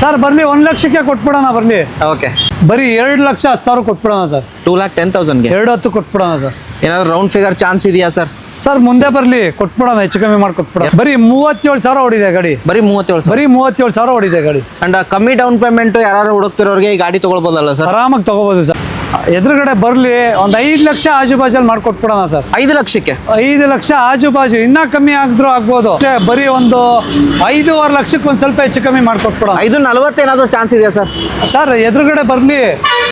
Sir ಬರ್ಲಿ 1 ಲಕ್ಷಕ್ಕೆ ಕೊಟ್ಬಿಡೋಣ ಬರ್ಲಿ. ಓಕೆ, ಬರೀ 2,10,000 ಕೊಟ್ಬಿಡೋಣ ಸರ್. 2,10,000ಗೆ 2,10 ಕೊಟ್ಬಿಡೋಣ ಸರ್. ಏನಾದ್ರು ರೌಂಡ್ ಫಿಗರ್ ಚಾನ್ಸ್ ಇದೆಯಾ ಸರ್? ಸರ್ ಮುಂದೆ ಬರ್ಲಿ ಕೊಟ್ಬಿಡೋಣ, ಹೆಚ್ಚು ಕಮ್ಮಿ ಮಾಡಿ ಕೊಟ್ಬಿಡೋಣ. ಬರೀ 37,000 ಹೊಡಿದೆ ಗಾಡಿ. ಬರೀ 37,000. ಬರೀ 37,000 ಹೊಡಿದೆ ಗಾಡಿ. ಅಂಡ್ ಕಮ್ಮಿ ಡೌನ್ ಪೇಮೆಂಟ್ ಯಾರು ಹುಡುಕ್ತಿರೋರಿಗೆ ಈ ಗಾಡಿ ತಗೊಳ್ಬೋದಲ್ಲ ಸರ್? ಆರಾಮಾಗಿ ತಗೋಬಹುದು ಸರ್. ಎದುರುಗಡೆ ಬರ್ಲಿ ಒಂದು 5 ಲಕ್ಷ ಆಜು ಬಾಜಲ್ಲಿ ಮಾಡ್ಕೊಟ್ಬಿಡೋಣ ಸರ್. 5 ಲಕ್ಷಕ್ಕೆ 5 ಲಕ್ಷ ಆಜು ಬಾಜು, ಇನ್ನ ಕಮ್ಮಿ ಆಗಿದ್ರು ಆಗ್ಬೋದು. ಬರೀ ಒಂದು 5.5 ಲಕ್ಷಕ್ಕೆ ಒಂದ್ ಸ್ವಲ್ಪ ಹೆಚ್ಚು ಕಮ್ಮಿ ಮಾಡ್ಕೊಟ್ಬಿಡೋಣ. 5,40 ಏನಾದ್ರು ಚಾನ್ಸ್ ಇದೆಯಾ ಸರ್? ಸರ್ ಎದುರುಗಡೆ ಬರ್ಲಿ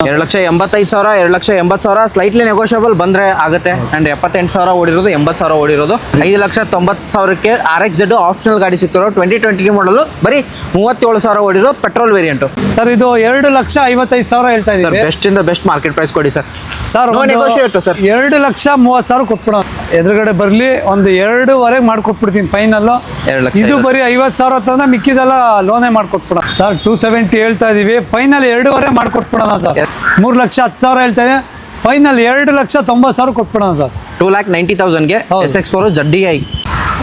2,85,000, 2,80,000 ಸ್ಲೈಟ್ಲಿ ನೆಗೋಷಿಯಬಲ್ ಬಂದ್ರೆ ಆಗುತ್ತೆ. ಅಂಡ್ 78,000 ಓಡಿರೋದು, 80,000 ಓಡಿರೋದು, 5,90,000ಕ್ಕೆ RXZ ಆಪ್ಷನಲ್ ಗಾಡಿ ಸಿಗ್ತಿರೋ 2020 ಮಾಡಲು ಬರೀ 37,000 ಓಡಿರೋ ಪೆಟ್ರೋಲ್ ವೇರಿಯಂಟ್ ಸರ್. ಇದು 2,55,000 ಹೇಳ್ತಾ ಸರ್. ಇದ್ದೀವಿ. ಬೆಸ್ಟ್ ಇಂದ ಬೆಸ್ಟ್ ಮಾರ್ಕೆಟ್ ಪ್ರೈಸ್ ಕೊಡಿ sir. Sir no negotiate sir. 2,30,000 ಕೊಟ್ಬಿಡೋಣ. ಎದುರುಗಡೆ ಬರ್ಲಿ ಒಂದು 2.5 ಮಾಡ್ಕೊಟ್ಬಿಡ್ತೀನಿ ಫೈನಲ್. 2 ಲಕ್ಷ ಇದು ಬರೀ 50,000 ತಂದ್ರೆ ಮಿಕ್ಕಿದೆಲ್ಲ ಲೋನೇ ಮಾಡ್ಕೊಟ್ಬಿಡೋಣ ಸರ್. 270 ಹೇಳ್ತಾ ಇದೀವಿ, ಫೈನಲ್ 2.5 ಮಾಡ್ಕೊಟ್ಬಿಡೋಣ ಸರ್. 3,10,000 ಹೇಳ್ತಾ ಇದೆ, ಫೈನಲ್ 2,90,000 ಕೊಟ್ಬಿಡೋಣ ಸರ್. 2,90,000ಗೆ SX4 ZDI.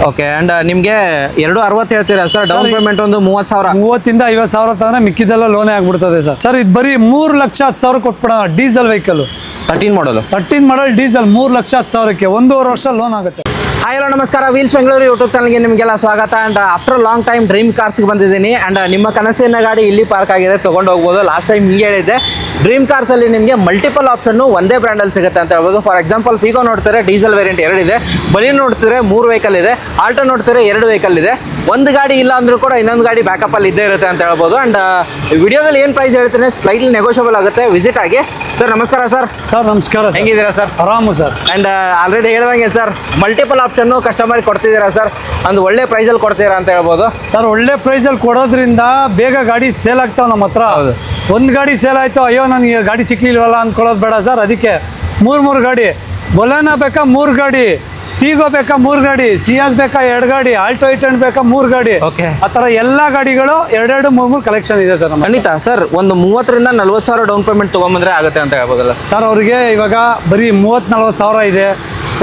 ಓಕೆ, ಅಂಡ್ ನಿಮಗೆ 2,60 ಹೇಳ್ತೀರಾ ಸರ್? ಡೌನ್ ಪೇಮೆಂಟ್ ಒಂದು 30,000. 30,000 ಇಂದ 50,000 ತಂದ್ರೆ ಮಿಕ್ಕಿದೆಲ್ಲ ಲೋನೇ ಆಗ್ಬಿಡ್ತದೆ ಸರ್. ಸರ್ ಇದು ಬರೀ 3,10,000 ಕೊಟ್ಬಿಡೋಣ. ಡೀಸೆಲ್ ವೆಹಿಕಲ್ 13 ಮಾಡಲು, 13 ಮಾಡಲ್ ಡೀಸೆಲ್ 3,10,000ಕ್ಕೆ 1.5 ವರ್ಷ ಲೋನ್ ಆಗುತ್ತೆ. ಹಾಯ್ ಹಲೋ ನಮಸ್ಕಾರ, ವೀಲ್ಸ್ ಬೆಂಗಳೂರು ಯೂಟ್ಯೂಬ್ ಚಾನಲ್ಗೆ ನಿಮಗೆಲ್ಲ ಸ್ವಾಗತ. And after long time dream ಕಾರ್ಸ್ಗೆ ಬಂದಿದ್ದೀನಿ. ಆ್ಯಂಡ್ ನಿಮ್ಮ ಕನಸಿನ ಗಾಡಿ ಇಲ್ಲಿ ಪಾರ್ಕ್ ಆಗಿದೆ, ತೊಗೊಂಡು ಹೋಗ್ಬೋದು. ಲಾಸ್ಟ್ ಟೈಮ್ ಹಿಂಗೆ ಹೇಳಿದ್ದೆ, ಡ್ರೀಮ್ ಕಾರ್ಸಲ್ಲಿ ನಿಮಗೆ ಮಲ್ಟಿಪಲ್ ಆಪ್ಷನ್ನು ಒಂದೇ ಬ್ರ್ಯಾಂಡಲ್ಲಿ ಸಿಗುತ್ತೆ ಅಂತ ಹೇಳ್ಬೋದು. ಫಾರ್ ಎಕ್ಸಾಂಪಲ್ ಫಿಗೋ ನೋಡ್ತಾರೆ, ಡೀಸೆಲ್ ವೇರಿಯಂಟ್ 2 ಇದೆ. ಬಲಿನೋ ನೋಡ್ತಿದ್ರೆ 3 ವೆಹಿಕಲ್ ಇದೆ. ಆಲ್ಟೋ ನೋಡ್ತಿದ್ರೆ 2 ವೆಹಿಕಲ್ ಇದೆ. ಒಂದು ಗಾಡಿ ಇಲ್ಲ ಅಂದರೂ ಕೂಡ ಇನ್ನೊಂದು ಗಾಡಿ ಬ್ಯಾಕಪ್ಪಲ್ಲಿ ಇದ್ದೇ ಇರುತ್ತೆ ಅಂತ ಹೇಳ್ಬೋದು. ಆ್ಯಂಡ್ ವಿಡಿಯೋದಲ್ಲಿ ಏನು ಪ್ರೈಸ್ ಹೇಳ್ತೀನಿ ಸ್ಲೈಟ್ಲಿ ನೆಗೋಷಿಯಬಲ್ ಆಗುತ್ತೆ, ವಿಸಿಟ್ ಆಗಿ. ಸರ್ ನಮಸ್ಕಾರ ಸರ್. ಸರ್ ನಮಸ್ಕಾರ. ಹೆಂಗಿದ್ದೀರಾ ಸರ್? ಆರಾಮು ಸರ್. ಆ್ಯಂಡ್ ಆಲ್ರೆಡಿ ಹೇಳ್ದಂಗೆ ಸರ್, ಮಲ್ಟಿಪಲ್ ಆಪ್ಷನ್ನು ಕಸ್ಟಮರ್ಗೆ ಕೊಡ್ತಿದ್ದೀರಾ ಸರ್. ಒಂದು ಒಳ್ಳೆ ಪ್ರೈಸಲ್ಲಿ ಕೊಡ್ತೀರಾ ಅಂತ ಹೇಳ್ಬೋದು ಸರ್. ಒಳ್ಳೆ ಪ್ರೈಸಲ್ಲಿ ಕೊಡೋದ್ರಿಂದ ಬೇಗ ಗಾಡಿ ಸೇಲ್ ಆಗ್ತಾವೆ ನಮ್ಮ ಹತ್ರ. ಒಂದು ಗಾಡಿ ಸೇಲ್ ಆಯಿತು, ಅಯ್ಯೋ ನನಗೆ ಗಾಡಿ ಸಿಕ್ಲಿಲ್ವಲ್ಲ ಅಂದ್ಕೊಳ್ಳೋದು ಬೇಡ ಸರ್. ಅದಕ್ಕೆ 3 ಗಾಡಿ, ಬೊಲೆನೋ ಬೇಕಾ 3 ಗಾಡಿ, ಫಿಗೋ ಬೇಕಾ 3 ಗಾಡಿ, ಸಿಯಾಸ್ ಬೇಕಾ 2 ಗಾಡಿ, ಆಲ್ಟೋ 800 ಬೇಕಾ 3 ಗಾಡಿ. ಓಕೆ, ಆ ಥರ ಎಲ್ಲ ಗಾಡಿಗಳು 2, 3 ಕಲೆಕ್ಷನ್ ಇದೆ ಸರ್. ಖಂಡಿತ ಸರ್. ಒಂದು 30,000 ರಿಂದ 40,000 ಡೌನ್ ಪೇಮೆಂಟ್ ತೊಗೊಂಬಂದ್ರೆ ಆಗುತ್ತೆ ಅಂತ ಹೇಳ್ಬೋದಲ್ಲ ಸರ್? ಅವ್ರಿಗೆ ಇವಾಗ ಬರೀ 30,000-40,000 ಇದೆ.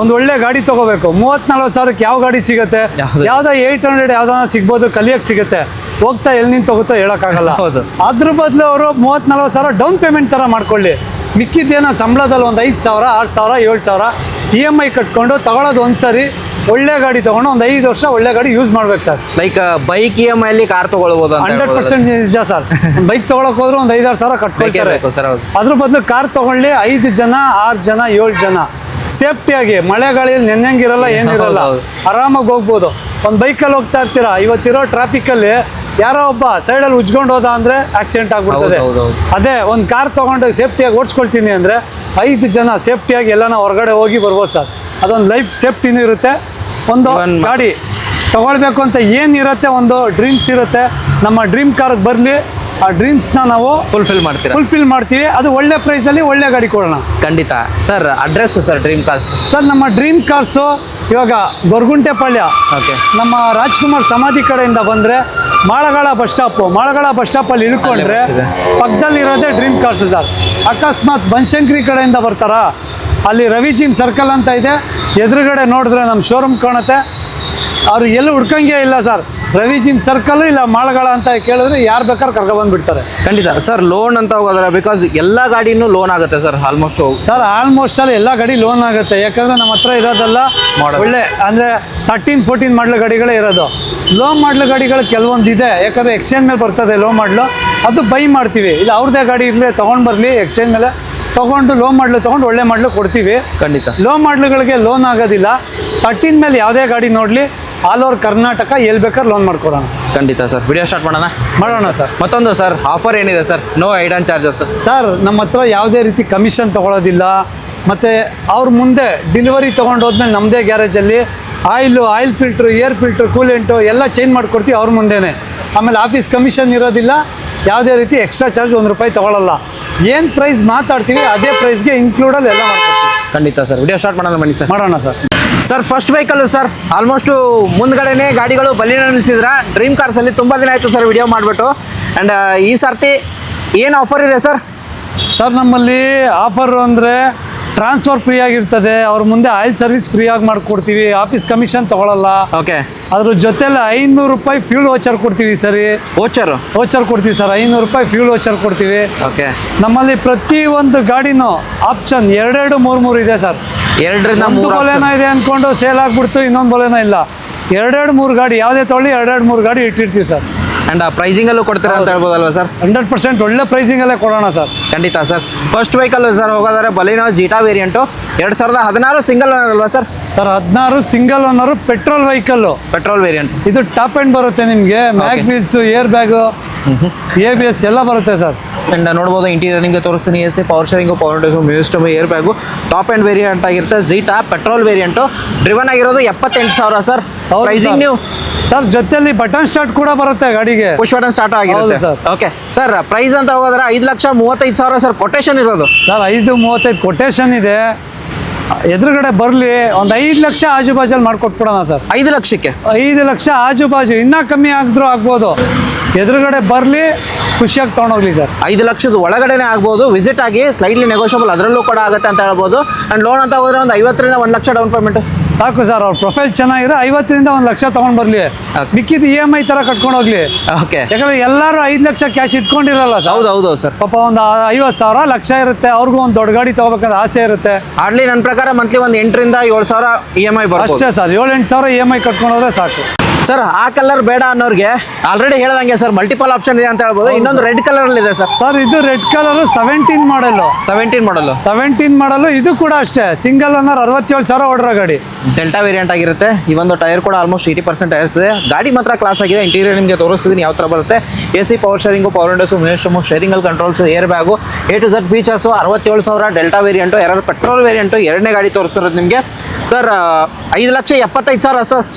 ಒಂದು ಒಳ್ಳೆ ಗಾಡಿ ತಗೋಬೇಕು. 30,000-40,000ಕ್ಕೆ ಯಾವ ಗಾಡಿ ಸಿಗುತ್ತೆ? ಯಾವ್ದೋ 800 ಯಾವ್ದಾನ ಸಿಗ್ಬೋದು, ಕಲಿಯಕ್ಕೆ ಸಿಗುತ್ತೆ. ಹೋಗ್ತಾ ಎಲ್ಲಿ ನಿಂತು ಹೋಗುತ್ತೋ ಹೇಳೋಕ್ಕಾಗಲ್ಲ. ಅದ್ರ ಬದಲು ಅವರು 30,000-40,000 ಡೌನ್ ಪೇಮೆಂಟ್ ಥರ ಮಾಡ್ಕೊಳ್ಳಿ. ಮಿಕ್ಕಿದ್ದೇನೋ ಸಂಬಳದಲ್ಲಿ ಒಂದು 5,000, 6,000, 7,000 EMI ಕಟ್ಕೊಂಡು ತಗೊಳ್ಳೋದು. ಒಂದ್ಸರಿ ಒಳ್ಳೆ ಗಾಡಿ ತಗೊಂಡು ಒಂದು 5 ವರ್ಷ ಒಳ್ಳೆ ಗಾಡಿ ಯೂಸ್ ಮಾಡ್ಬೇಕು ಸರ್. ಲೈಕ್ ಬೈಕ್ EMI ಅಲ್ಲಿ ಕಾರ್ ತಗೊಳ್ಬೋದು. 100% ನಿಜ ಸರ್. ಬೈಕ್ ತಗೊಳಕ್ ಹೋದ್ರೆ ಒಂದು 5-6 ಸಾವಿರ ಕಟ್ಕೊಳ್ತಾರೆ. ಅದ್ರ ಬದಲು ಕಾರ್ ತಗೊಳ್ಳಿ. 5 ಜನ, 6 ಜನ, 7 ಜನ ಸೇಫ್ಟಿಯಾಗಿ, ಮಳೆ ಗಾಳಿಯಲ್ಲಿ ನೆನೆಯಂಗಿರಲ್ಲ, ಏನಿರಲ್ಲ, ಆರಾಮಾಗಿ ಹೋಗ್ಬೋದು. ಒಂದು ಬೈಕಲ್ಲಿ ಹೋಗ್ತಾ ಇರ್ತೀರಾ, ಇವತ್ತಿರೋ ಟ್ರಾಫಿಕಲ್ಲಿ ಯಾರೋ ಒಬ್ಬ ಸೈಡಲ್ಲಿ ಉಜ್ಕೊಂಡು ಹೋದ ಅಂದರೆ ಆಕ್ಸಿಡೆಂಟ್ ಆಗ್ಬಿಡ್ತದೆ. ಅದೇ ಒಂದು ಕಾರ್ ತೊಗೊಂಡು ಸೇಫ್ಟಿಯಾಗಿ ಓಡಿಸ್ಕೊಳ್ತೀನಿ ಅಂದರೆ 5 ಜನ ಸೇಫ್ಟಿಯಾಗಿ ಎಲ್ಲನ ಹೊರಗಡೆ ಹೋಗಿ ಬರ್ಬೋದು ಸರ್. ಅದೊಂದು ಲೈಫ್ ಸೇಫ್ಟಿನೂ ಇರುತ್ತೆ. ಒಂದು ಗಾಡಿ ತೊಗೊಳ್ಬೇಕು ಅಂತ ಏನಿರುತ್ತೆ, ಒಂದು ಡ್ರೀಮ್ಸ್ ಇರುತ್ತೆ. ನಮ್ಮ ಡ್ರೀಮ್ ಕಾರ್ಗೆ ಬರಲಿ, ಆ ಡ್ರೀಮ್ಸ್ನ ನಾವು ಫುಲ್ಫಿಲ್ ಮಾಡ್ತೀವಿ. ಅದು ಒಳ್ಳೆ ಪ್ರೈಸಲ್ಲಿ ಒಳ್ಳೆ ಗಾಡಿ ಕೊಡೋಣ. ಖಂಡಿತ sir. Address sir dream cars? Sir ನಮ್ಮ ಡ್ರೀಮ್ ಕಾರ್ಸು ಇವಾಗ ಗೊರಗುಂಟೆಪಾಳ್ಯ, ಓಕೆ, ನಮ್ಮ ರಾಜ್ಕುಮಾರ್ ಸಮಾಧಿ ಕಡೆಯಿಂದ ಬಂದರೆ ಮಾಳಗಾಳ ಬಸ್ ಸ್ಟಾಪಲ್ಲಿ ಇಳ್ಕೊಂಡ್ರೆ ಪಕ್ಕದಲ್ಲಿರೋದೇ ಡ್ರೀಮ್ ಕಾರ್ಸು ಸರ್. ಅಕಸ್ಮಾತ್ ಬನಶಂಕರಿ ಕಡೆಯಿಂದ ಬರ್ತಾರಾ, ಅಲ್ಲಿ ರವಿ ಜಿಮ್ ಸರ್ಕಲ್ ಅಂತ ಇದೆ, ಎದುರುಗಡೆ ನೋಡಿದ್ರೆ ನಮ್ಮ ಶೋರೂಮ್ ಕಾಣುತ್ತೆ. ಅವ್ರು ಎಲ್ಲೂ ಹುಡ್ಕಂಗೆ ಇಲ್ಲ ಸರ್. ರವಿ ಜಿಮ್ ಸರ್ಕಲ್ ಇಲ್ಲ ಮಾಳಗಾಳ ಅಂತ ಕೇಳಿದ್ರೆ ಯಾರು ಬೇಕಾದ್ರೂ ಕರ್ಕೊಬಂದ್ಬಿಡ್ತಾರೆ. ಖಂಡಿತ ಸರ್. ಲೋನ್ ಅಂತ ಹೋಗೋದ್ರೆ ಬಿಕಾಸ್ ಎಲ್ಲ ಗಾಡಿನೂ ಲೋನ್ ಆಗುತ್ತೆ ಸರ್. ಆಲ್ಮೋಸ್ಟ್ ಅಲ್ಲಿ ಎಲ್ಲ ಗಾಡಿ ಲೋನ್ ಆಗುತ್ತೆ. ಯಾಕಂದರೆ ನಮ್ಮ ಹತ್ರ ಇರೋದೆಲ್ಲ ಒಳ್ಳೆ ಅಂದರೆ 13-14 ಮಾಡಲು ಗಾಡಿಗಳೇ ಇರೋದು. ಲೋ ಮಾಡಲು ಗಾಡಿಗಳು ಕೆಲವೊಂದು ಇದೆ, ಯಾಕಂದರೆ ಎಕ್ಸ್ಚೇಂಜ್ ಮೇಲೆ ಬರ್ತದೆ ಲೋ ಮಾಡಲು, ಅದು ಬೈ ಮಾಡ್ತೀವಿ. ಇಲ್ಲ ಅವ್ರದ್ದೇ ಗಾಡಿ ಇರಲಿ ತೊಗೊಂಡು ಬರಲಿ, ಎಕ್ಸ್ಚೇಂಜ್ ಮೇಲೆ ತೊಗೊಂಡು ಲೋ ಮಾಡಲು ತೊಗೊಂಡು ಒಳ್ಳೆ ಮಾಡಲು ಕೊಡ್ತೀವಿ. ಖಂಡಿತ ಲೋ ಮಾಡಲುಗಳಿಗೆ ಲೋನ್ ಆಗೋದಿಲ್ಲ. 13 ಮೇಲೆ ಯಾವುದೇ ಗಾಡಿ ನೋಡಲಿ, ಆಲ್ ಓವರ್ ಕರ್ನಾಟಕ ಎಲ್ಲಿ ಬೇಕಾದ್ರೆ ಲೋನ್ ಮಾಡ್ಕೊಡೋಣ. ಖಂಡಿತ ಸರ್. ವಿಡಿಯೋ ಸ್ಟಾರ್ಟ್ ಮಾಡೋಣ ಸರ್. ಮತ್ತೊಂದು ಸರ್, ಆಫರ್ ಏನಿದೆ sir? No hidden charges sir. ನಮ್ಮ ಹತ್ರ ಯಾವುದೇ ರೀತಿ ಕಮಿಷನ್ ತೊಗೊಳೋದಿಲ್ಲ. ಮತ್ತು ಅವ್ರ ಮುಂದೆ ಡೆಲಿವರಿ ತೊಗೊಂಡು ಹೋದ್ಮೇಲೆ ನಮ್ಮದೇ ಗ್ಯಾರೇಜಲ್ಲಿ oil filter, air filter, coolant ಎಲ್ಲ ಚೇಂಜ್ ಮಾಡಿಕೊಡ್ತೀವಿ ಅವ್ರ ಮುಂದೆನೇ. ಆಮೇಲೆ ಆಫೀಸ್ ಕಮಿಷನ್ ಇರೋದಿಲ್ಲ. ಯಾವುದೇ ರೀತಿ ಎಕ್ಸ್ಟ್ರಾ ಚಾರ್ಜ್ 1 ರೂಪಾಯಿ ತೊಗೊಳ್ಳಲ್ಲ. ಏನು ಪ್ರೈಸ್ ಮಾತಾಡ್ತೀವಿ ಅದೇ ಪ್ರೈಸ್ಗೆ ಇನ್ಕ್ಲೂಡಲ್ಲಿ ಎಲ್ಲ ಮಾಡ್ಕೊಡ್ತೀವಿ. ಖಂಡಿತ ಸರ್. ವಿಡಿಯೋ ಸ್ಟಾರ್ಟ್ ಮಾಡೋಣ sir. Sir first vehicle sir, almost ಮುಂದ್ಗಡೆನೇ ಗಾಡಿಗಳು ಬಲಿನ ನಿಲ್ಲಿಸಿದ್ರ ಡ್ರೀಮ್ ಕಾರ್ಸಲ್ಲಿ. ತುಂಬ ದಿನ ಆಯಿತು ಸರ್ ವಿಡಿಯೋ ಮಾಡಿಬಿಟ್ಟು. ಆ್ಯಂಡ್ ಈ ಸರ್ತಿ ಏನು ಆಫರ್ ಇದೆ ಸರ್? ಸರ್ ನಮ್ಮಲ್ಲಿ ಆಫರ್ ಅಂದರೆ ಟ್ರಾನ್ಸ್ಫರ್ ಫ್ರೀ ಆಗಿರ್ತದೆ. ಅವ್ರ ಮುಂದೆ ಆಯಿಲ್ ಸರ್ವಿಸ್ ಫ್ರೀ ಆಗಿ ಮಾಡ್ಕೊಡ್ತೀವಿ. ಆಫೀಸ್ ಕಮಿಷನ್ ತಗೊಳ್ಳಲ್ಲ. ಓಕೆ. ಅದ್ರ ಜೊತೆಲಿ 500 ರೂಪಾಯಿ ಫ್ಯೂಲ್ ವೋಚರ್ ಕೊಡ್ತೀವಿ ಸರಿ. ವೋಚರ್ ಕೊಡ್ತೀವಿ ಸರ್. 500 ರೂಪಾಯಿ ಫ್ಯೂಲ್ ವೋಚರ್ ಕೊಡ್ತೀವಿ. ಓಕೆ. ನಮ್ಮಲ್ಲಿ ಪ್ರತಿ ಒಂದು ಗಾಡಿನೂ ಆಪ್ಷನ್ 2 3 ಇದೆ ಸರ್. 2 ರಿಂದ 3 ಬೊಲೆನೋ ಇದೆ ಅನ್ಕೊಂಡು ಸೇಲ್ ಆಗ್ಬಿಡ್ತು, ಇನ್ನೊಂದು ಬೊಲೆನೋ ಇಲ್ಲ. 2 3 ಗಾಡಿ ಯಾವುದೇ ತೊಗೊಳ್ಳಿ 2 3 ಗಾಡಿ ಇಟ್ಟಿರ್ತೀವಿ ಸರ್. ಅಂಡ್ ಪ್ರೈಸಿಂಗ್ ಅಲ್ಲೂ ಕೊಡ್ತೀರಾ ಅಂತ ಹೇಳ್ಬೋದಲ್ವಾ ಸರ್? 100% ಒಳ್ಳೆ ಪ್ರೈಸಿಂಗ್ ಅಲ್ಲೇ ಕೊಡೋಣ ಸರ್. ಖಂಡಿತ ಸರ್. ಫಸ್ಟ್ ವೆಹಿಕಲ್ ಸರ್ ಹೋಗೋದಾದ್ರೆ Baleno Zeta variant 2016 single owner ಅಲ್ವಾ sir? Sir 16 single owner petrol vehicle. Petrol variant. ಇದು ಟಾಪ್ ಎಂಡ್ ಬರುತ್ತೆ ನಿಮಗೆ. Mag wheels, air bag, ABS ಎಲ್ಲ ಬರುತ್ತೆ ಸರ್. ಅಂಡ್ ನೋಡ್ಬೋದು ಇಂಟೀರಿಯರ್ ನಿಮಗೆ ತೋರಿಸ್ತೀನಿ. AC power steering, power window, music system, air bag, top end variant ಆಗಿರುತ್ತೆ. Zeta petrol variant. ಡ್ರಿವನ್ ಆಗಿರೋದು 78,000 ಸರ್. ಪ್ರೈಸಿಂಗ್ ನೀವು ಸರ್ ಜೊತೆಲಿ ಬಟನ್ ಸ್ಟಾರ್ಟ್ ಕೂಡ ಬರುತ್ತೆ ಗಾಡಿಗೆ. ಪುಷ್ ಬಟನ್ ಸ್ಟಾರ್ಟ್ ಆಗಿರುತ್ತೆ ಸರ್. Okay sir. ಪ್ರೈಸ್ ಅಂತ ಹೋಗೋದ್ರೆ 5,35,000 ಸರ್ ಕೊಟೇಶನ್ ಇರೋದು. ಸರ್ 5,35,000 ಕೊಟೇಶನ್ ಇದೆ. ಎದುರುಗಡೆ ಬರಲಿ, ಒಂದು 5 ಲಕ್ಷ ಆಜು ಬಾಜಲ್ಲಿ ಮಾಡ್ಕೊಟ್ಬಿಡೋಣ ಸರ್. 5 ಲಕ್ಷಕ್ಕೆ 5 ಲಕ್ಷ ಆಜು ಬಾಜು, ಇನ್ನೂ ಕಮ್ಮಿ ಆಗಿದ್ರು ಆಗ್ಬೋದು. ಎದುರುಗಡೆ ಬರಲಿ, ಖುಷಿಯಾಗಿ ತೊಗೊಂಡೋಗ್ಲಿ ಸರ್. 5 ಲಕ್ಷದ ಒಳಗಡೆನೆ ಆಗ್ಬೋದು. ವಿಸಿಟ್ ಆಗಿ ಸ್ಲೈಟ್ಲಿ ನೆಗೋಷಿಯಬಲ್ ಅದರಲ್ಲೂ ಕೂಡ ಆಗುತ್ತೆ ಅಂತ ಹೇಳ್ಬೋದು. ಅಂಡ್ ಲೋನ್ ಅಂತ ಹೋದ್ರೆ ಒಂದು 50 ರಿಂದ 1 ಲಕ್ಷ ಡೌನ್ ಪೇಮೆಂಟ್ ಸಾಕು ಸರ್. ಅವ್ರ ಪ್ರೊಫೈಲ್ ಚೆನ್ನಾಗಿದೆ. 50 ರಿಂದ 1 ಲಕ್ಷ ತೊಗೊಂಡು ಬರಲಿ. ಮಿಕ್ಕಿದ EMI ಥರ ಕಟ್ಕೊಂಡು ಹೋಗ್ಲಿ. ಓಕೆ. ಯಾಕಂದ್ರೆ ಎಲ್ಲರೂ 5 ಲಕ್ಷ ಕ್ಯಾಶ್ ಇಟ್ಕೊಂಡಿರಲ್ಲ ಸರ್. ಹೌದು ಸರ್. ಪಾಪ ಒಂದು 50,000 ಲಕ್ಷ ಇರುತ್ತೆ. ಅವ್ರಿಗೂ ಒಂದು ದೊಡ್ಡ ಗಾಡಿ ತಗೋಬೇಕಂತ ಆಸೆ ಇರುತ್ತೆ. ಹಾರ್ಡ್ಲಿ ನನ್ನ ಪ್ರಕಾರ ಮಂತ್ಲಿ ಒಂದು 8 ರಿಂದ 7,000 EMI ಬರುತ್ತೆ ಅಷ್ಟೇ ಸರ್. 7-8 ಸಾವಿರ EMI ಕಟ್ಕೊಂಡು ಹೋದ್ರೆ ಸಾಕು ಸರ್. ಆ ಕಲರ್ ಬೇಡ ಅನ್ನೋರಿಗೆ ಆಲ್ರೆಡಿ ಹೇಳ್ದಂಗೆ ಸರ್ ಮಲ್ಟಿಪಲ್ ಆಪ್ಷನ್ ಇದೆ ಅಂತ ಹೇಳ್ಬೋದು. ಇನ್ನೊಂದು ರೆಡ್ ಕಲರ್ ಅಲ್ಲಿ ಇದೆ ಸರ್. ಸರ್ ಇದು ರೆಡ್ ಕಲರ್ 17 ಮಾಡಲು. 17 ಮಾಡಲು. ಇದು ಕೂಡ ಅಷ್ಟೇ ಸಿಂಗಲ್ ಓನರ್ 67,000 ಓಡಿರೋ ಗಾಡಿ. ಡೆಲ್ಟಾ ವೇರಿಯಂಟ್ ಆಗಿರುತ್ತೆ. ಈ ಒಂದು ಟೈರ್ ಕೂಡ ಆಲ್ಮೋಸ್ಟ್ 80% ಟೈರ್ಸ್ ಇದೆ. ಗಾಡಿ ಮಾತ್ರ ಕ್ಲಾಸ್ ಆಗಿದೆ. ಇಂಟೀರಿಯರ್ ನಿಮಗೆ ತೋರಿಸ್ತಿದ್ದೀನಿ ಯಾವ ಥರ ಬರುತ್ತೆ. AC power steering, power windows, music system, steering ಅಲ್ಲಿ controls, air bag, A to Z features. 67,000 Delta variant. 2 petrol variant. 2ನೇ ಗಾಡಿ ತೋರಿಸ್ತಿರೋದು ನಿಮಗೆ sir. 5,75,000 sir.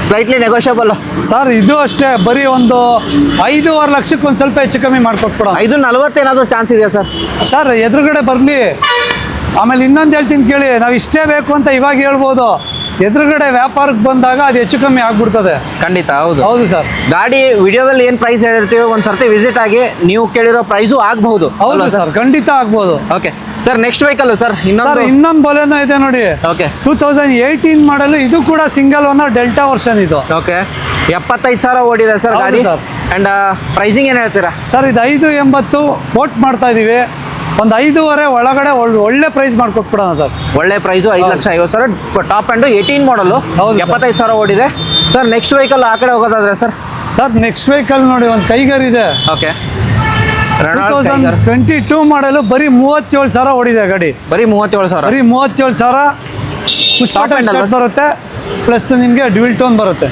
Slightly negotiable sir. ಇದು ಅಷ್ಟೇ ಬರೀ ಒಂದು 5.5 ಲಕ್ಷಕ್ಕೆ ಒಂದು ಸ್ವಲ್ಪ ಹೆಚ್ಚು ಕಮ್ಮಿ ಮಾಡ್ಕೊಟ್ಬಿಡೋಣ. 5,40 ಏನಾದರೂ ಚಾನ್ಸ್ ಇದೆಯಾ ಸರ್? ಸರ್ ಎದುರುಗಡೆ ಬರಲಿ. ಆಮೇಲೆ ಇನ್ನೊಂದು ಹೇಳ್ತೀನಿ ಕೇಳಿ. ನಾವು ಇಷ್ಟೇ ಬೇಕು ಅಂತ ಇವಾಗ ಹೇಳ್ಬೋದು. ಎದುರುಗಡೆ ವ್ಯಾಪಾರಕ್ಕೆ ಬಂದಾಗ ಅದು ಹೆಚ್ಚು ಕಮ್ಮಿ ಆಗ್ಬಿಡ್ತದೆ. ಖಂಡಿತ. ಹೌದು ಸರ್. ಗಾಡಿ ವಿಡಿಯೋದಲ್ಲಿ ಏನು ಪ್ರೈಸ್ ಹೇಳಿರ್ತೀವಿ ಒಂದು ಸರ್ತಿ ವಿಸಿಟ್ ಆಗಿ ನೀವು ಕೇಳಿರೋ ಪ್ರೈಸು ಆಗಬಹುದು. ಹೌದು ಸರ್, ಖಂಡಿತ ಆಗ್ಬೋದು. Okay sir. Next vehicle sir ಇನ್ನೊಂದು ಬೊಲೆನೋ ಇದೆ ನೋಡಿ. ಓಕೆ. 2018 ಮಾಡಲು. ಇದು ಕೂಡ ಸಿಂಗಲ್ ಓನರ್ ಡೆಲ್ಟಾ ವರ್ಷನ್ ಇದು. ಓಕೆ. 75,000 ಓಡಿದೆ ಸರ್ ಗಾಡಿ. ಅಂಡ್ ಪ್ರೈಸಿಂಗ್ ಏನು ಹೇಳ್ತೀರಾ ಸರ್? ಇದು 5.80 ಕೋಟ್ ಮಾಡ್ತಾ ಇದೀವಿ. ಒಂದು 5.5 ಒಳಗಡೆ ಒಳ್ಳೆ ಪ್ರೈಸ್ ಮಾಡ್ಕೊಟ್ಬಿಡೋಣ ಸರ್. ಒಳ್ಳೆ ಪ್ರೈಸು 5,50,000 ಟಾಪ್ ಅಂಡ್ 18 ಮಾಡಲು. 75,000 ಓಡಿದೆ ಸರ್. ನೆಕ್ಸ್ಟ್ ವೆಹಿಕಲ್ ಆ ಕಡೆ ಹೋಗೋದಾದ್ರೆ ಸರ್? ಸರ್ ನೆಕ್ಸ್ಟ್ ವೆಹಿಕಲ್ ನೋಡಿ ಒಂದು ಕೈಗರ್ ಇದೆ. ಓಕೆ. 2022 ಮಾಡಲು. ಬರೀ 37,000 ಓಡಿದೆ ಗಾಡಿ. ಬರೀ 37,000. ಬರೀ 37,000. ಬರುತ್ತೆ. ಪ್ಲಸ್ ನಿಮಗೆ ಡ್ಯುಯಲ್ ಟೋನ್ ಬರುತ್ತೆ.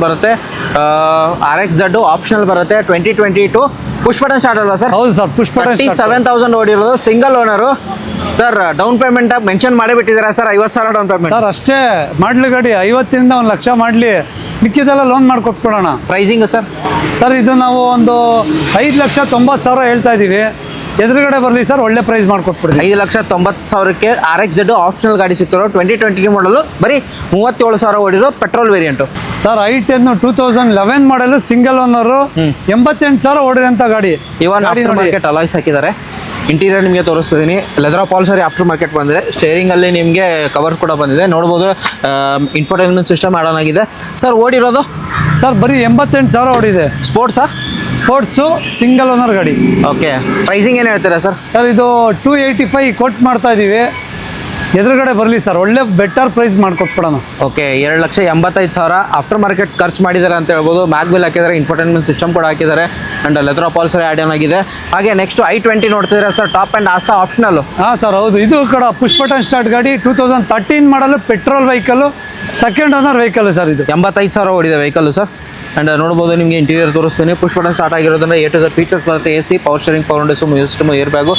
ಬರುತ್ತೆ. RXZ ಆಪ್ಷನಲ್ ಬರುತ್ತೆ. 2022 ಪುಷ್ ಬಟನ್ ಸ್ಟಾರ್ಟ್ ಅಲ್ವಾ ಸರ್? ಹೌದು ಸರ್. Push button. 37,000 ಓಡಿರೋದು. Single owner sir. Down payment mention ಮಾಡಿಬಿಟ್ಟಿದ್ದೀರಾ ಸರ್? 50,000 down payment sir. ಅಷ್ಟೇ ಮಾಡಲಿ ಗಾಡಿ. 50 ರಿಂದ 1 ಲಕ್ಷ ಮಾಡಲಿ. ಮಿಕ್ಕಿದೆಲ್ಲ ಲೋನ್ ಮಾಡ್ಕೊಟ್ಬಿಡೋಣ. Pricing sir? ಸರ್ ಇದು ನಾವು ಒಂದು 5,90,000 ಹೇಳ್ತಾ ಇದ್ದೀವಿ. ಎದುರುಗಡೆ ಬರಲಿ ಸರ್, ಒಳ್ಳೆ ಪ್ರೈಸ್ ಮಾಡ್ಕೊಟ್ಬಿಡ್ತೀವಿ. 5,90,000ಕ್ಕೆ RXZ ಆಪ್ಷನಲ್ ಗಾಡಿ ಸಿಗ್ತಿರೋ. 2020 ಮಾಡಲು. ಬರೀ 37,000 ಓಡಿರೋ ಪೆಟ್ರೋಲ್ ವೇರಿಯಂಟು ಸರ್. I10 2011 ಮಾಡಲು. Single owner. 88,000 ಓಡಿರೋಂಥ ಗಾಡಿ. ಇವನ್ ಆಫ್ಟರ್ ಮಾರ್ಕೆಟ್ ಅಲಾಯ್ಸ್ ಹಾಕಿದ್ದಾರೆ. ಇಂಟೀರಿಯರ್ ನಿಮಗೆ ತೋರಿಸ್ತಿದ್ದೀನಿ. ಲೆದರ್ ಪಾಲ್ಸರಿ ಆಫ್ಟರ್ ಮಾರ್ಕೆಟ್ ಬಂದಿದೆ. ಸ್ಟೇರಿಂಗ್ ಅಲ್ಲಿ ನಿಮಗೆ ಕವರ್ ಕೂಡ ಬಂದಿದೆ. ನೋಡ್ಬೋದು ಇನ್ಫೋಟೈನ್ಮೆಂಟ್ ಸಿಸ್ಟಮ್ ಆಡ್ ಆನ್ ಆಗಿದೆ ಸರ್. ಓಡಿರೋದು ಸರ್ ಬರೀ 88,000 ಓಡಿದೆ. ಸ್ಪೋರ್ಟ್ಸು ಸಿಂಗಲ್ ಓನರ್ ಗಾಡಿ. ಓಕೆ. ಪ್ರೈಸಿಂಗ್ ಏನು ಹೇಳ್ತೀರಾ ಸರ್? ಸರ್ ಇದು 285 ಕೋಟ್ ಮಾಡ್ತಾ ಇದ್ದೀವಿ. ಎದುರುಗಡೆ ಬರಲಿ ಸರ್, ಒಳ್ಳೆ ಬೆಟರ್ ಪ್ರೈಸ್ ಮಾಡ್ಕೊಟ್ಬಿಡೋಣ. ಓಕೆ. 2,85,000 ಆಫ್ಟರ್ ಮಾರ್ಕೆಟ್ ಖರ್ಚು ಮಾಡಿದ್ದಾರೆ ಅಂತ ಹೇಳ್ಬೋದು. ಮ್ಯಾಗ್ವಿಲ್ ಹಾಕಿದ್ದಾರೆ, ಇನ್ಫೋಟೈನ್ಮೆಂಟ್ ಸಿಸ್ಟಮ್ ಕೂಡ ಹಾಕಿದ್ದಾರೆ. And leather upholstery add on ಆಗಿದೆ. ಹಾಗೆ ನೆಕ್ಸ್ಟ್ I20 ನೋಡ್ತಿದ್ದೀರಾ ಸರ್? ಟಾಪ್ ಆ್ಯಂಡ್ ಆಸ್ತಾ ಆಪ್ಷನಲ್. ಹಾಂ ಸರ್ ಹೌದು. ಇದು ಕೂಡ ಪುಷ್ ಬಟನ್ ಸ್ಟಾರ್ಟ್ ಗಾಡಿ. 2013 model. Petrol vehicle. Second owner vehicle sir. ಇದು 85,000 ಓಡಿದೆ ವೆಹಿಕಲ್ ಸರ್. ಅಂಡ್ ನೋಡ್ಬೋದು ನಿಮಗೆ ಇಂಟೀರಿಯರ್ ತೋರಿಸ್ತೀನಿ. ಪುಷ್ ಬಟನ್ ಸ್ಟಾರ್ಟ್ ಆಗಿರೋದ್ರಿಂದ A to Z ಫೀಚರ್ಸ್ ಬರುತ್ತೆ. AC power steering, power windows, music system, air bag,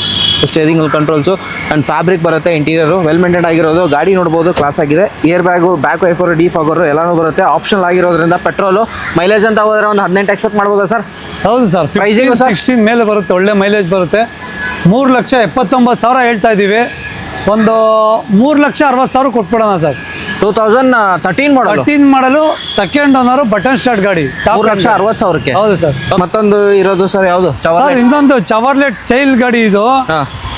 steering controls and fabric ಬರುತ್ತೆ. Interior well maintain ಆಗಿರೋದು. ಗಾಡಿ ನೋಡ್ಬೋದು ಕ್ಲಾಸ್ ಆಗಿದೆ. Air bag, back wiper, defogger ಎಲ್ಲನೂ ಬರುತ್ತೆ. ಆಪ್ಷನಲ್ ಆಗಿರೋದ್ರಿಂದ ಪೆಟ್ರೋಲು. ಮೈಲೇಜ್ ಅಂತ ಹೋದರೆ ಒಂದು 18 ಎಕ್ಸ್ಪೆಕ್ಟ್ ಮಾಡ್ಬೋದಾ ಸರ್? ಹೌದು ಸರ್. ಪ್ರೈಸಿಂಗ್ 16 ಮೇಲೆ ಬರುತ್ತೆ. ಒಳ್ಳೆ ಮೈಲೇಜ್ ಬರುತ್ತೆ. 3,79,000 ಹೇಳ್ತಾ ಇದ್ದೀವಿ. ಒಂದು 3,60,000 ಕೊಟ್ಬಿಡೋಣ ಸರ್. 2013 ಮಾಡಲ್ 13 ಮಾಡಲು ಸೆಕೆಂಡ್ ಓನರ್ ಬಟನ್ ಸ್ಟಾರ್ಟ್ ಗಾಡಿ 3,60,000 ಹೌದು ಸರ್. ಮತ್ತೊಂದು ಇರೋದು ಸರ್ ಯಾವುದು ಸರ್ ಇನ್ನೊಂದು ಚವರ್ಲೆಟ್ ಸೈಲ್ ಗಾಡಿ ಇದು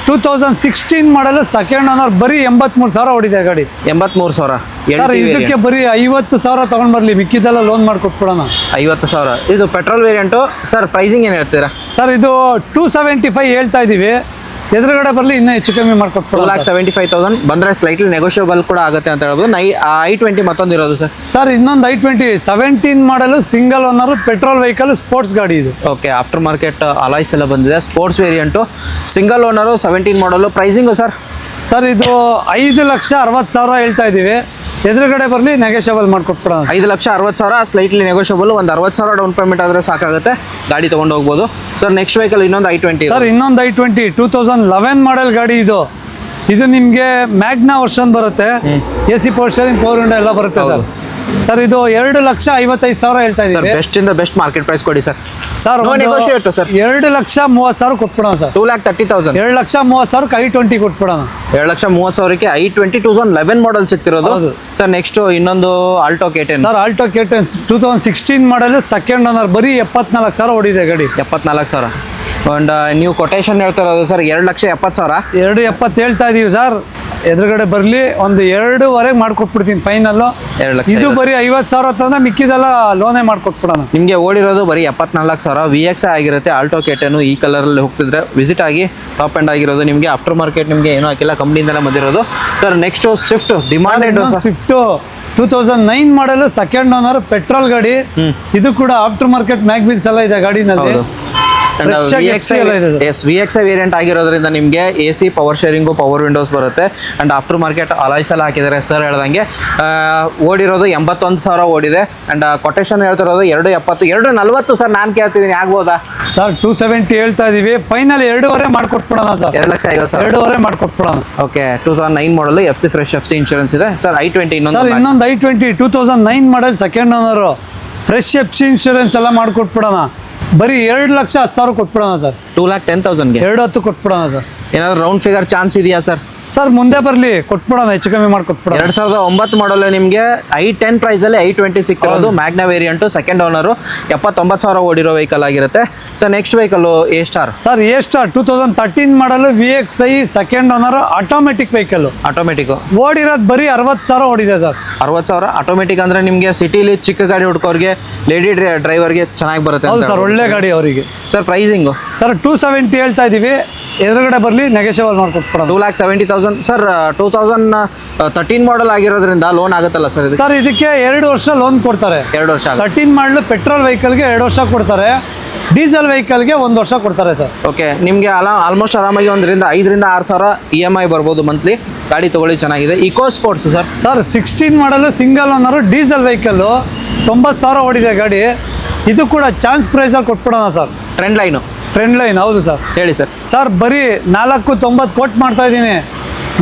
2016 ಮಾಡಲು ಸೆಕೆಂಡ್ ಓನರ್ ಬರೀ 83,000 ಹೊಡಿದೆ ಗಾಡಿ. 83,000 ಸರ್ ಇದಕ್ಕೆ ಬರೀ 50,000 ತಗೊಂಡ್ ಬರ್ಲಿ, ಮಿಕ್ಕಿದೆಲ್ಲ ಲೋನ್ ಮಾಡ್ಕೊಟ್ಬಿಡೋಣ. 50,000 ಇದು ಪೆಟ್ರೋಲ್ ವೇರಿಯಂಟು. ಸರ್ ಪ್ರೈಸಿಂಗ್ ಏನು ಹೇಳ್ತೀರಾ? ಸರ್ ಇದು 275 ಹೇಳ್ತಾ ಇದೀವಿ, ಎದುರುಗಡೆ ಬರಲಿ ಇನ್ನೂ ಹೆಚ್ಚು ಕಮ್ಮಿ ಮಾಡ್ಕೊಟ್ಬಿಡೋಣ. 2,75,000 ಬಂದರೆ ಸ್ಲೈಟ್ಲಿ ನೆಗೋಷಿಯಬಲ್ ಕೂಡ ಆಗುತ್ತೆ ಅಂತ ಹೇಳ್ಬೋದು. i20 ಮತ್ತೊಂದು ಇರೋದು ಸರ್. ಸರ್ ಇನ್ನೊಂದು i20 17 ಮಾಡಲು single owner petrol vehicle sports ಗಾಡಿ ಇದು. ಓಕೆ, ಆಫ್ಟರ್ ಮಾರ್ಕೆಟ್ ಅಲಾಯ್ಸ್ ಎಲ್ಲ ಬಂದಿದೆ, ಸ್ಪೋರ್ಟ್ಸ್ ವೇರಿಯಂಟು, ಸಿಂಗಲ್ ಓನರು, 17 ಮಾಡಲು. Pricing sir? ಸರ್ ಇದು 5,60,000 ಹೇಳ್ತಾ ಇದ್ದೀವಿ, ಎದುರುಗಡೆ ಬರಲಿ ನೆಗೋಷಿಯಬಲ್ ಮಾಡ್ಕೊಟ್ಬಿಡೋಣ. 5,60,000 slightly negotiable. ಒಂದು 60,000 ಡೌನ್ ಪೇಮೆಂಟ್ ಆದರೆ ಸಾಕಾಗುತ್ತೆ, ಗಾಡಿ ತೊಗೊಂಡು ಹೋಗ್ಬೋದು. ಸರ್ ನೆಕ್ಸ್ಟ್ ವೆಹಿಕಲ್ ಇನ್ನೊಂದು i20. ಸರ್ ಇನ್ನೊಂದು i20 2011 ಮಾಡೆಲ್ ಗಾಡಿ ಇದು. ಇದು ನಿಮಗೆ ಮ್ಯಾಗ್ನಾ ವರ್ಷನ್ ಬರುತ್ತೆ, AC power steering, power window ಎಲ್ಲ ಬರುತ್ತೆ ಸರ್. ಸರ್ ಇದು 2,55,000 ಹೇಳ್ತಾ ಇದ್ದೀವಿ. ಬೆಸ್ಟ್ ಇಂದ ಬೆಸ್ಟ್ ಮಾರ್ಕೆಟ್ ಪ್ರೈಸ್ ಕೊಡಿ ಸರ್. Sir negotiate sir. 2,30,000 ಕೊಟ್ಬಿಡೋಣ ಸರ್. 2,30,000 2,30,000 i20 ಕೊಟ್ಬಿಡೋಣ. 2,30,000ಕ್ಕೆ i20 2011 ಮಾಡಲ್ ಸಿಗ್ತಿರೋದು. ಸರ್ ನೆಕ್ಸ್ಟ್ ಇನ್ನೊಂದು Alto K10. Sir Alto K10 2016 model second owner ಬರೀ 74,000 ಹೊಡಿದೆ ಗಾಡಿ. 74,000. ಅಂಡ್ ನೀವು ಕೊಟೇಶನ್ ಹೇಳ್ತಾ ಇರೋದು ಸರ್ 2,70,000. 2,70,000 ಹೇಳ್ತಾ ಇದೀವಿ ಸರ್, ಎದುರುಗಡೆ ಬರಲಿ ಒಂದು 2.5 ಮಾಡ್ಕೊಟ್ಬಿಡ್ತೀನಿ ಫೈನಲ್. 2,00,000. ಇದು ಬರೀ 50,000 ತಂದ್ರೆ ಮಿಕ್ಕಿದೆಲ್ಲ ಲೋನೇ ಮಾಡ್ಕೊಟ್ಬಿಡೋಣ. ನಿಮಗೆ ಓಡಿರೋದು ಬರೀ 74,000 VX ಆಗಿರುತ್ತೆ. ಆಲ್ಟೋ K10 ಈ ಕಲರಲ್ಲಿ ಹೋಗ್ತಿದ್ರೆ ವಿಸಿಟ್ ಆಗಿ. ಟಾಪ್ ಎಂಡ್ ಆಗಿರೋದು ನಿಮಗೆ, ಆಫ್ಟರ್ ಮಾರ್ಕೆಟ್ ನಿಮಗೆ ಏನೂ ಹಾಕಿಲ್ಲ, ಕಂಪ್ನಿಯಿಂದಲೇ ಬಂದಿರೋದು. Sir next Swift demanded. Swift 2009 ಮಾಡಲು ಸೆಕೆಂಡ್ ಓನರ್ ಪೆಟ್ರೋಲ್ ಗಾಡಿ. ಇದು ಕೂಡ ಆಫ್ಟರ್ ಮಾರ್ಕೆಟ್ ಮ್ಯಾಗ್ವಿಲ್ಸ್ ಎಲ್ಲ ಇದೆ ಗಾಡಿನಲ್ಲಿ. VXI ವೇರಿಯಂಟ್ ಆಗಿರೋದ್ರಿಂದ ನಿಮಗೆ AC power steering, power Windows ಬರುತ್ತೆ. ಅಂಡ್ ಆಫ್ಟರ್ ಮಾರ್ಕೆಟ್ ಅಲಾಯ್ಸ್ ಎಲ್ಲ ಹಾಕಿದ್ದಾರೆ ಸರ್ ಹೇಳ್ದಂಗೆ. ಓಡಿರೋದು 81,000 ಓಡಿದೆ. ಅಂಡ್ ಕೊಟೇಶನ್ ಹೇಳ್ತಿರೋದು 2,70, 2,40 ಸರ್. ನಾನು ಕೇಳ್ತಿದ್ದೀನಿ ಆಗ್ಬೋದಾ ಸರ್? 270 ಹೇಳ್ತಾ ಇದೀವಿ, ಫೈನಲ್ 2.5 ಮಾಡ್ಕೊಟ್ಬಿಡೋಣ ಸರ್. 2,50,000 2.5 ಮಾಡ್ಕೊಟ್ಬಿಡೋಣ. ಓಕೆ, 2009 ಮಾಡಲ್, FC ಫ್ರೆಶ್, FC ಇನ್ಶೂರೆನ್ಸ್ ಇದೆ ಸರ್. i20 ಇನ್ನೊಂದು i20 2009 ಮಾಡಲ್ second owner, fresh FC insurance ಎಲ್ಲ ಮಾಡ್ಕೊಟ್ಬಿಡೋಣ. ಬರೀ 2,10,000 ಕೊಟ್ಬಿಡೋಣ ಸರ್. 2,10,000ಗೆ 2,10 ಕೊಟ್ಬಿಡೋಣ ಸರ್. ಏನಾದ್ರು ರೌಂಡ್ ಫಿಗರ್ ಚಾನ್ಸ್ ಇದೆಯಾ ಸರ್? ಸರ್ ಮುಂದೆ ಬರಲಿ, ಕೊಟ್ಬಿಡೋಣ, ಹೆಚ್ಚು ಕಮ್ಮಿ ಮಾಡ್ಕೊಟ್ಬಿಡೋಣ. 2009 ಮಾಡಲ್ ನಿಮಗೆ i10 ಪ್ರೈಸಲ್ಲಿ i20 ಸಿಗ್ತಿರೋದು. ಮ್ಯಾಗ್ನಾ ವೇರಿಯಂಟು, ಸೆಕೆಂಡ್ ಓನರು, 79,000 ಓಡಿರೋ ವೆಹಿಕಲ್ ಆಗಿರುತ್ತೆ. Sir next vehicle A star. Sir A star 2013 model VXI second owner automatic vehicle. Automatic ಓಡಿರೋದು ಬರೀ 60,000 ಓಡಿದೆ ಸರ್. 60,000 ಆಟೋಮೆಟಿಕ್ ಅಂದರೆ ನಿಮಗೆ ಸಿಟಿಲಿ ಚಿಕ್ಕ ಗಾಡಿ ಹುಡ್ಕೋರಿಗೆ, ಲೇಡಿ ಡ್ರೈವರ್ಗೆ ಚೆನ್ನಾಗಿ ಬರುತ್ತೆ. ಹೌದು ಸರ್, ಒಳ್ಳೆ ಗಾಡಿ ಅವರಿಗೆ. Sir pricing? ಸರ್ 270 ಹೇಳ್ತಾ ಇದೀವಿ, ಎದುರುಗಡೆ ಬರಲಿ ನೆಗೋಷಿಯಬಲ್ ಮಾಡ್ಕೊಟ್ಬಿಡೋಣ. 2,70,000 ಸರ್. 2013 ಮಾಡಲ್ ಆಗಿರೋದ್ರಿಂದ ಲೋನ್ ಆಗುತ್ತಲ್ಲ ಸರ್? ಸರ್ ಇದಕ್ಕೆ 2 ವರ್ಷ ಲೋನ್ ಕೊಡ್ತಾರೆ. 2 ವರ್ಷ. 13 ಮಾಡಲು ಪೆಟ್ರೋಲ್ ವೆಹಿಕಲ್ಗೆ 2 ವರ್ಷ ಕೊಡ್ತಾರೆ, ಡೀಸೆಲ್ ವೆಹಿಕಲ್ಗೆ 1 ವರ್ಷ ಕೊಡ್ತಾರೆ ಸರ್. ಓಕೆ, ನಿಮಗೆ ಆಲ್ಮೋಸ್ಟ್ ಆರಾಮಾಗಿ 5,000 6,000 EMI ಬರ್ಬೋದು ಮಂತ್ಲಿ. ಗಾಡಿ ತೊಗೊಳ್ಳಿ, ಚೆನ್ನಾಗಿದೆ. Eco sports sir. ಸರ್ 16 ಮಾಡಲು ಸಿಂಗಲ್ ಓನರು, ಡೀಸೆಲ್ ವೆಹಿಕಲ್ಲು, 90,000 ಓಡಿದೆ ಗಾಡಿ. ಇದು ಕೂಡ ಚಾನ್ಸ್ ಪ್ರೈಸಲ್ಲಿ ಕೊಟ್ಬಿಡೋಣ ಸರ್. Trend line. ಹೌದು ಸರ್, ಹೇಳಿ ಸರ್. ಸರ್ ಬರೀ 4,90 ಕೊಟ್ಟು ಮಾಡ್ತಾ ಇದ್ದೀನಿ,